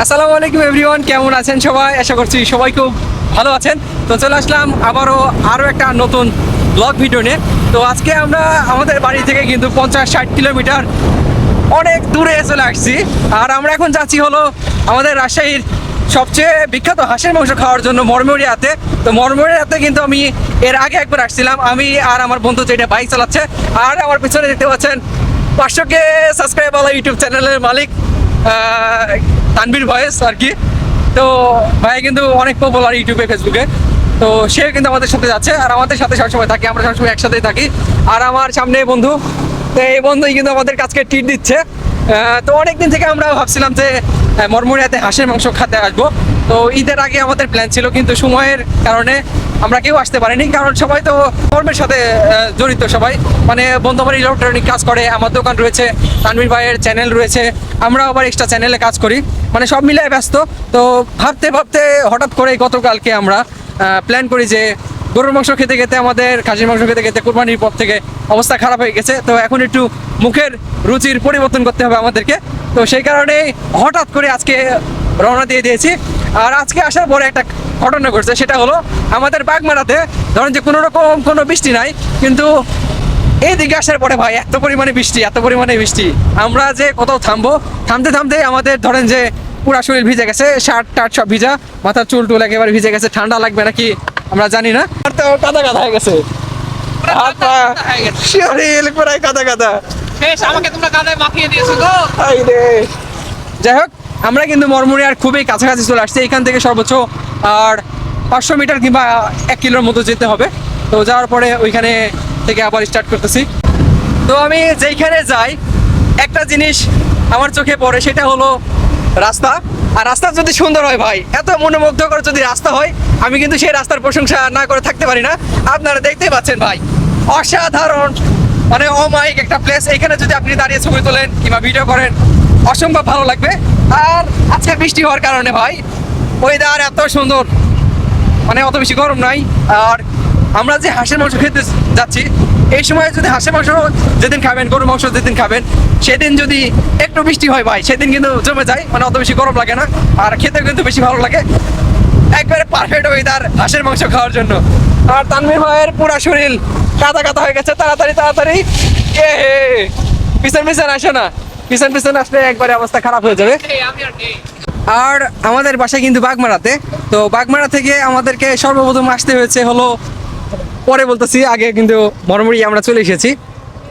আসসালামু আলাইকুম এভরিওয়ান, কেমন আছেন সবাই? আশা করছি সবাই খুব ভালো আছেন। তো চলে আসলাম আরও একটা নতুন ব্লগ ভিডিও নিয়ে। তো আজকে আমরা আমাদের বাড়ি থেকে কিন্তু 50-60 কিলোমিটার অনেক দূরে চলে আসছি। আর আমরা এখন যাচ্ছি হলো আমাদের রাজশাহীর সবচেয়ে বিখ্যাত হাঁসের মাংস খাওয়ার জন্য মরমরিয়াতে। তো মরমরিয়াতে কিন্তু আমি এর আগে একবার আসছিলাম, আমি আর আমার বন্ধু যেটা বাইক চালাচ্ছে। আর আমার পিছনে দেখতে পাচ্ছেন 500K সাবস্ক্রাইবারওয়ালা ইউটিউব চ্যানেলের মালিক তানভীর ভয়েস আর কি। তো ভাই কিন্তু অনেক পপুলার ইউটিউবে, ফেসবুকে। তো সে কিন্তু আমাদের সাথে যাচ্ছে আর আমাদের সাথে সবসময় থাকে, আমরা সবসময় একসাথেই থাকি। আর আমার সামনে বন্ধু, তো এই বন্ধুই কিন্তু আমাদের কাছকে ট্রিট দিচ্ছে। তো অনেকদিন থেকে আমরা ভাবছিলাম যে মরমরিয়াতে হাঁসের মাংস খেতে আসবো। তো ঈদের আগে আমাদের প্ল্যান ছিল, কিন্তু সময়ের কারণে আমরা কেউ আসতে পারিনি, কারণ সবাই তো কর্মের সাথে জড়িত। সবাই মানে বন্ধু আমার ইলেকট্রনিক কাজ করে, আমার দোকান রয়েছে, তানভীর ভাইয়ের চ্যানেল রয়েছে, আমরা আবার এক্সট্রা চ্যানেলে কাজ করি, মানে সব মিলিয়ে ব্যস্ত। তো ভাবতে ভাবতে হঠাৎ করে গতকালকে আমরা প্ল্যান করি যে গরুর মাংস খেতে খেতে, আমাদের খাসির মাংস খেতে খেতে কোরবানির পর থেকে অবস্থা খারাপ হয়ে গেছে। তো এখন একটু মুখের রুচির পরিবর্তন করতে হবে আমাদেরকে। তো সেই কারণে হঠাৎ করে আজকে রওনা দিয়ে দিয়েছি। আর আজকে আসার পরে একটা ঘটনা ঘটছে, সেটা হলো আমাদের বাগমারাতে ধরেন যে কোনো রকম কোনো বৃষ্টি নাই, কিন্তু এইদিকে আসার পরে ভাই এত পরিমাণে বৃষ্টি, আমরা যে কোথাও থামতে থামতে আমাদের ধরেন যে পুরা শরীর ভিজে গেছে, শার্ট টার্ট সব ভিজা, মাথার চুল টুল একেবারে ভিজে গেছে। ঠান্ডা লাগবে নাকি আমরা জানি না, আর তো কাদা কাদা হয়ে গেছে, হাত পা শরীর পুরাই কাদা কাদা। আমাকে তোমরা কাঁদায় মাখিয়ে দিয়েছো তো। যাই হোক, আমরা কিন্তু মরমরিয়ার খুবই কাছাকাছি চলে আসছি। এখান থেকে সর্বোচ্চ আর 500 মিটার কিংবা 1 কিলোর মতো যেতে হবে। তো যাওয়ার পরে ওইখানে থেকে আবার স্টার্ট করতেছি। তো আমি যেইখানে যাই একটা জিনিস আমার চোখে পড়ে, সেটা হলো রাস্তা। আর রাস্তা যদি সুন্দর হয় ভাই, এত মনোমুগ্ধকর যদি রাস্তা হয়, আমি কিন্তু সেই রাস্তার প্রশংসা না করে থাকতে পারি না। আপনারা দেখতেই পাচ্ছেন ভাই, অসাধারণ মানে অমায়িক একটা প্লেস। এখানে যদি আপনি দাঁড়িয়ে ছবি তোলেন কিংবা ভিডিও করেন, অসম্ভব ভালো লাগবে। আর আজকে বৃষ্টি হওয়ার কারণে ভাই ওয়েদার এত সুন্দর, মানে অত বেশি গরম নাই। আর আমরা যে হাঁসের মাংস খেতে যাচ্ছি, এই সময় যদি হাঁসের মাংস যেদিন খাবেন, গরুর মাংস যেদিন খাবেন, সেদিন যদি একটু বৃষ্টি হয় ভাই, সেদিন কিন্তু জমে যায়, মানে অত বেশি গরম লাগে না, আর খেতে কিন্তু বেশি ভালো লাগে। একবারে পারফেক্ট ওয়েদার হাঁসের মাংস খাওয়ার জন্য। আর তানভীর ভাইয়ের পুরা শরীর কাদা কাদা হয়ে গেছে। তাড়াতাড়ি পিছন আসে না, পিছন আসলে একবারে অবস্থা খারাপ হয়ে যাবে। আর আমাদের বাসা কিন্তু বাগমারাতে। তো বাগমারা থেকে আমাদেরকে সর্বপ্রথম আসতে হয়েছে হলো, পরে বলতেছি, আগে কিন্তু মরমরিয়া আমরা চলে এসেছি।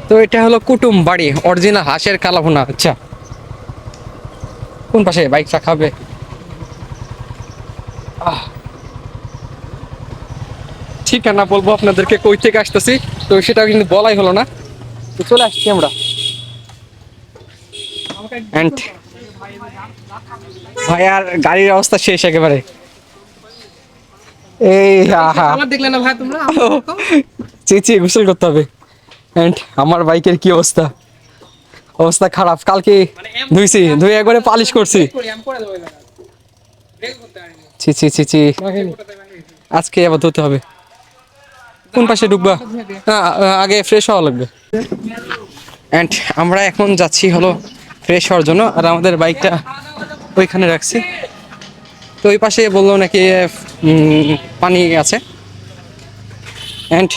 তো এটা হলো কুটুম বাড়ি, অরিজিনাল হাঁসের কালাভুনা। আচ্ছা, কোন পাশে বাইক রাখাবে? ঠিকানা বলবো আপনাদেরকে কই থেকে আসতেছি, তো সেটাও কিন্তু বলাই হলো না। তো চলে আসছি আমরা। ভাই আর গাড়ির অবস্থা শেষ একেবারে। এই আমার দেখলে না ভাই তোমরা? চেঁচিয়ে গোসল করতে হবে। এন্ড আমার বাইকের কি অবস্থা, অবস্থা খারাপ। কালকে ধুয়ে একবারে পালিশ করছি। ছি আজকে আবার ধুতে হবে। কোন পাশে ঢুকবা? আগে ফ্রেশ হওয়া লাগবে। এন্ড আমরা এখন যাচ্ছি হলো ফ্রেশ হওয়ার জন্য, আর আমাদের বাইকটা ওইখানে রাখছি। তো ওই পাশে বললো নাকি পানি আছে। অ্যান্ড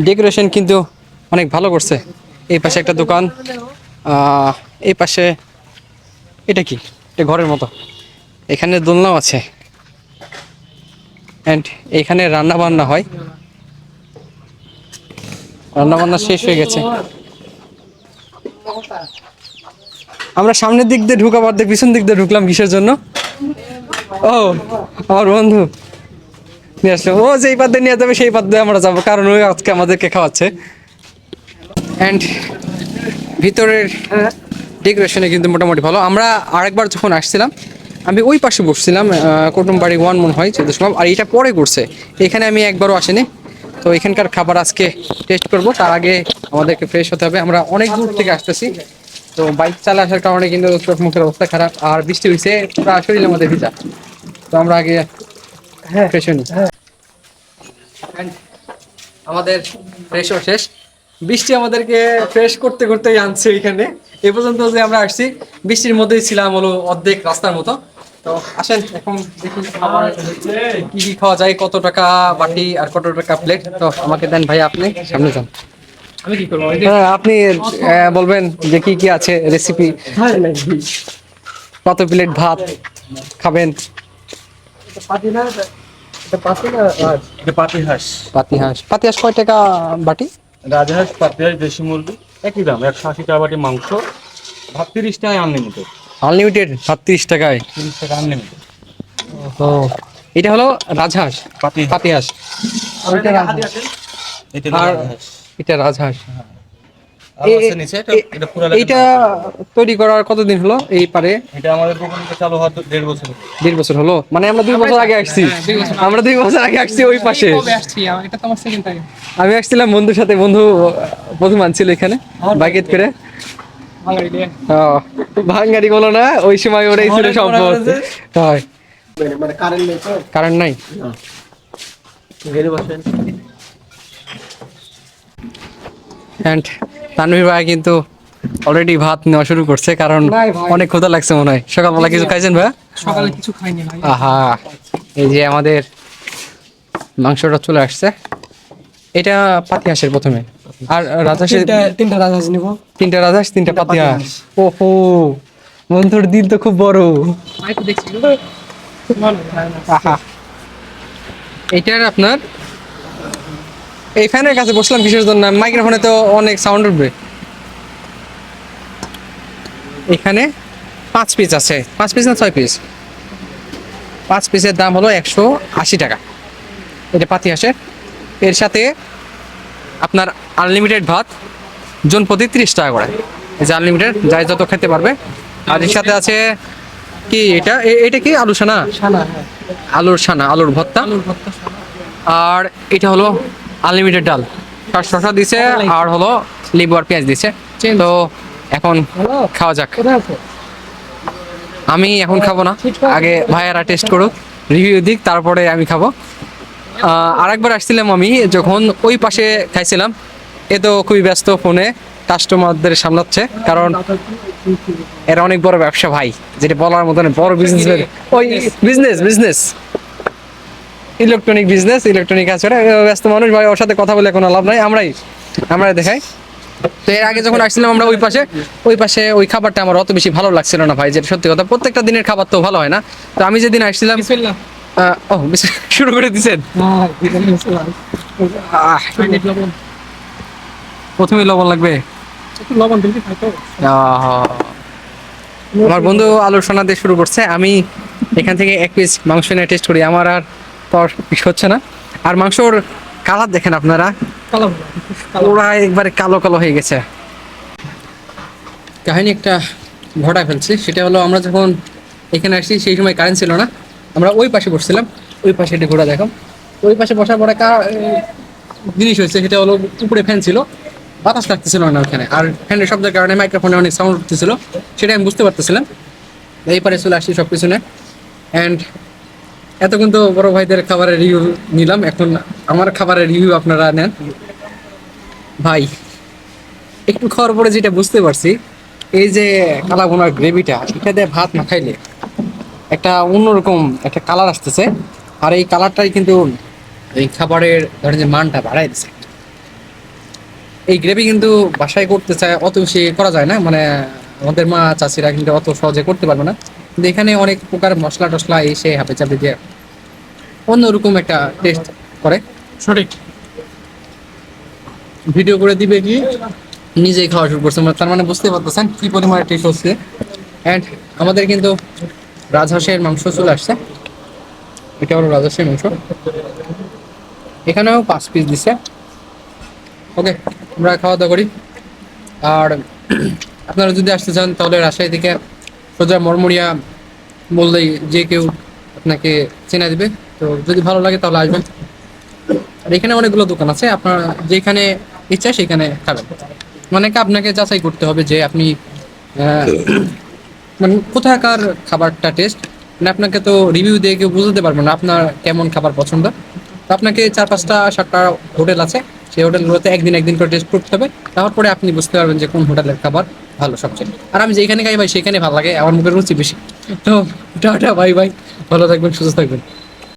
ডেকোরেশন কিন্তু অনেক ভালো করছে। এই পাশে একটা দোকান, এই পাশে এটা কি, এটা ঘরের মতো। এখানে দোলনাও আছে, অ্যান্ড এখানে রান্না বান্না হয়। রান্না বান্না শেষ হয়ে গেছে। আমরা সামনের দিক দিয়ে ঢুকাবার দিয়ে পিছন দিক দিয়ে ঢুকলাম কিসের জন্য? ও আমার বন্ধু নিয়ে আসলো, ও যেই পাত দিয়ে নিয়ে যাবে সেই পাত দিয়ে আমরা যাবো, কারণ ওই আজকে আমাদেরকে খাওয়াচ্ছে। অ্যান্ড ভিতরের ডেকোরেশনে কিন্তু মোটামুটি ভালো। আমরা আরেকবার যখন আসছিলাম, আমি ওই পাশে বসছিলাম, কুটুমবাড়ি 1 মনে হয় 14 আর এটা পরে করছে। এখানে আমি একবারও আসিনি। তো এখানকার খাবার আজকে টেস্ট করব, তার আগে আমাদেরকে ফ্রেশ হতে হবে। আমরা অনেক দূর থেকে আসতেছি, তো বাইক চালা আসার কারণে কিন্তু চোখ মুখের অবস্থা খারাপ, আর বৃষ্টি হয়েছে, পুরো শরীরের মধ্যে ভিজা। তো আমরা আগে ফ্রেশ হইনি। আমাদের ফ্রেশ শেষ। বৃষ্টি আমাদেরকে ফ্রেশ করতে করতেই আনছে এখানে। এ পর্যন্ত যে আমরা আসছি বৃষ্টির মধ্যেই ছিলাম হলো অর্ধেক রাস্তার মতো। তো আসেন এখন দেখি খাবার কি কি খাওয়া যায়, কত টাকা বাটি আর কত টাকা প্লেট। তো আমাকে দেন ভাই, আপনি সামনে যান। আমি কি করবো ওই যে হ্যাঁ, আপনি বলবেন যে কি কি আছে রেসিপি, কত প্লেট ভাত খাবেন। এটা পাতি হাঁস, পাতি হাঁস কয় টাকা বাটি? রাজহাঁস, পাতি হাঁস, দেশি মুরগি একই দাম, 180 টাকা বাটি মাংস, ভাত 30 টাকায় আনলিমিটেড, আনলিমিটেড ভাত 30 টাকায়। 30 টাকা আনলিমিটেড। ও, এটা হলো রাজহাঁস, পাতি পাতি হাঁস। আর এটা রাজহাঁস। এটা আর রাজহাঁস। এটা রাজহাঁস। আর আছে নিচে, এটা পুরা এইটা তৈরি করার কতদিন হলো এই পারে? এটা আমাদের দোকানটা চালু হওয়ার 1.5 বছর। 1.5 বছর হলো, মানে আমরা 2 বছর আগে আসছি। হ্যাঁ, 2 বছর। আমরা 2 বছর আগে আসছি ওই পাশে। কবে আসছি এটা তো আমার সেকেন্ড টাইম। আমি আসছিলাম বন্ধুর সাথে, বন্ধু প্রথম আনছিল এখানে বাইকেট করে। বাঙালি দিয়ে ভাঙ্গারি বলো না, ওই সময় ওটাই ছিল সম্পদ। হয়, মানে কারেন্ট নেই তো, কারণ নাই। ঘেরে বসেন। এন্ড তানভীর ভাই কিন্তু অলরেডি ভাত নেওয়া শুরু করছে, কারণ নাই ভাই। অনেক ক্ষুধা লাগছে মনে হয়। সকালবেলা কিছু খাইছেন ভাই? সকালে কিছু খাইনি ভাই। আহা, এই যে আমাদের মাংসটা চলে আসছে। এটা পাতি হাঁসের প্রথমে, আর রাজহাঁসের তিনটা রাজহাঁস নিব। 3টা রাজহাঁস 3টা পাতি হাঁস। ওহো, বন্ধুর দিন তো খুব বড়। ভাই তো দেখছি ভালো ভাই না। আহা, এইটার আপনার এই ফ্যানের কাছে বসলাম কিসের জন্য? মাইক্রোফোনে তো অনেক সাউন্ড উঠবে। এখানে 5 পিস আছে, 5 পিস না 6 পিস? 5 পিসের দাম হলো 180 টাকা। এটা পাতি হাঁসের। এর সাথে আপনার আনলিমিটেড ভাত, জন প্রতি 30 টাকা করে। এই যে আনলিমিটেড, যাই যত খেতে পারবে। আর এর সাথে আছে কি এটা, এটা কি আলু সানা? সানা, হ্যাঁ। আলুর সানা, আলুর ভর্তা। আলুর ভর্তা সানা। আর এটা হলো আনলিমিটেড ডাল, শসা দিছে, আর হলো লেবু আর পেঁয়াজ দিছে। তো এখন খাওয়া যাক। কোথায় আছে? আমি এখন খাবো না, আগে ভাইয়ারা টেস্ট করুক, রিভিউ দিক, তারপরে আমি খাবো। আরেকবার আসছিলাম আমি যখন ওই পাশে খাইছিলাম, এ তো খুবই ব্যস্ত ফোনে কাস্টমারদের সামলাচ্ছে, কারণ এরা অনেক বড় ব্যবসা ভাই, যেটা বলার মতন বড় বিজনেস। ওই বিজনেস ইলেকট্রনিক আছে, ব্যস্ত মানুষ ভাই, ওর সাথে কথা বলে কোনো লাভ নাই। আমরাই দেখাই। তো এর আগে যখন আসছিলাম আমরা ওই পাশে ওই খাবারটা আমার অত বেশি ভালো লাগছিল না ভাই, যেটা সত্যি কথা। প্রত্যেকটা দিনের খাবার তো ভালো হয় না। তো আমি যেদিন আসছিলাম, বিসমিল্লাহ। শুরু করে দিছেন। হ্যাঁ, বিসমিল্লাহ। পানি লবণ। প্রথমে লবণ লাগবে। একটু লবণ দিবি খাই তো। আমার বন্ধু আলুর সোনা দিয়ে শুরু করছে, আমি এখান থেকে 1 পিস মাংস নিয়ে টেস্ট করি। আমার আর পর পিস হচ্ছে না। আর মাংসর কালার দেখেন আপনারা, কালো ওরা একবারে কালো কালো হয়ে গেছে। কাহিনী একটা ঘটায় ফেলছি, সেটা হলো আমরা যখন এখানে আসছি সেই সময় কারেন্ট ছিল না। আমরা ওই পাশে বসছিলাম, ওই পাশে এটা ঘোরা দেখো। ওই পাশে বসার পরে জিনিস হয়েছে, সেটা হলো উপরে ফ্যান ছিল, বাতাস লাগতেছিল না ওখানে। আর ফ্যানের শব্দের কারণে মাইক্রোফোনে অনেক সাউন্ড উঠতেছিল, সেটা আমি বুঝতে পারতেছিলাম। এই পারে চলে আসছি সব কিছু নিয়ে। অ্যান্ড এতক্ষণ তো বড় ভাইদের খাবারের রিভিউ নিলাম, এখন আমার খাবারের রিভিউ আপনারা নেন। ভাই, একটু খাওয়ার পরে যেটা বুঝতে পারছি, এই যে কালা ভুনার গ্রেভিটা, এটা দিয়ে ভাত না খাইলে একটা অন্যরকম একটা কালার আসতেছে। আর এই কালারটাই কিন্তু এই খাবারের ধরেন যে মানটা বাড়াই দিচ্ছে। এই গ্রেভি কিন্তু বাসায় করতে চায়, অত বেশি করা যায় না, মানে আমাদের মা চাচিরা কিন্তু অত সহজে করতে পারবে না। কিন্তু এখানে অনেক প্রকার মশলা টসলা এসে হাপে চাপে দিয়ে অন্যরকম একটা টেস্ট করে। সঠিক। ভিডিও করে দিবে কি নিজেই খাওয়া শুরু করছে, তার মানে বুঝতে পারতেছেন কি পরিমাণে টেস্ট হচ্ছে। অ্যান্ড আমাদের কিন্তু রাজহাঁসের মাংস চলে আসছে। এটা হলো রাজহাঁসের মাংস, এখানেও 5 পিস দিচ্ছে। ওকে, আমরা খাওয়া দাওয়া করি। আর আপনারা যদি আসতে চান তাহলে রাজশাহী থেকে সোজা মরমরিয়া বললেই যে কেউ আপনাকে চেনা দিবে। তো যদি ভালো লাগে তাহলে আসবেন। আর এখানে অনেকগুলো দোকান আছে, আপনার যেখানে ইচ্ছা সেখানে খাবেন। মানে কি আপনাকে যাচাই করতে হবে যে আপনি মানে কোথাকার খাবারটা টেস্ট, মানে আপনাকে তো রিভিউ দিয়ে কেউ বুঝতে পারবে না আপনার কেমন খাবার পছন্দ। তো আপনাকে 4-5-7টা হোটেল আছে, সেই হোটেলগুলোতে একদিন করে টেস্ট করতে হবে, তারপরে আপনি বুঝতে পারবেন যে কোন হোটেলের খাবার ভালো সবচেয়ে। আর আমি যেখানে খাই ভাই সেখানে ভালো লাগে, আমার মুখের রুচি বেশি। তো টাটা, বাই বাই, ভালো থাকবেন, সুস্থ থাকবেন।